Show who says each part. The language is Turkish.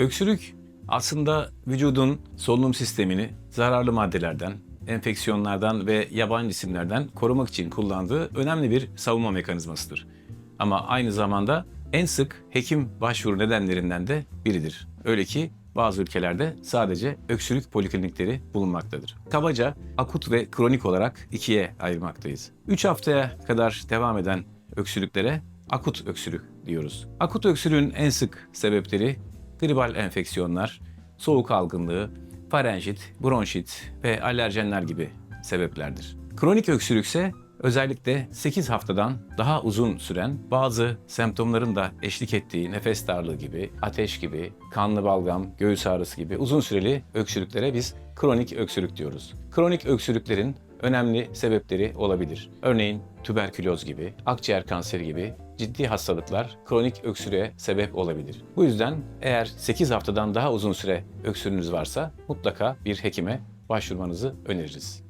Speaker 1: Öksürük aslında vücudun solunum sistemini zararlı maddelerden, enfeksiyonlardan ve yabancı cisimlerden korumak için kullandığı önemli bir savunma mekanizmasıdır. Ama aynı zamanda en sık hekim başvuru nedenlerinden de biridir. Öyle ki bazı ülkelerde sadece öksürük poliklinikleri bulunmaktadır. Kabaca akut ve kronik olarak ikiye ayırmaktayız. 3 haftaya kadar devam eden öksürüklere akut öksürük diyoruz. Akut öksürüğün en sık sebepleri gribal enfeksiyonlar, soğuk algınlığı, farenjit, bronşit ve alerjenler gibi sebeplerdir. Kronik öksürükse özellikle 8 haftadan daha uzun süren bazı semptomların da eşlik ettiği nefes darlığı gibi, ateş gibi, kanlı balgam, göğüs ağrısı gibi uzun süreli öksürüklere biz kronik öksürük diyoruz. Kronik öksürüklerin önemli sebepleri olabilir. Örneğin tüberküloz gibi, akciğer kanseri gibi ciddi hastalıklar kronik öksürüğe sebep olabilir. Bu yüzden eğer 8 haftadan daha uzun süre öksürüğünüz varsa mutlaka bir hekime başvurmanızı öneririz.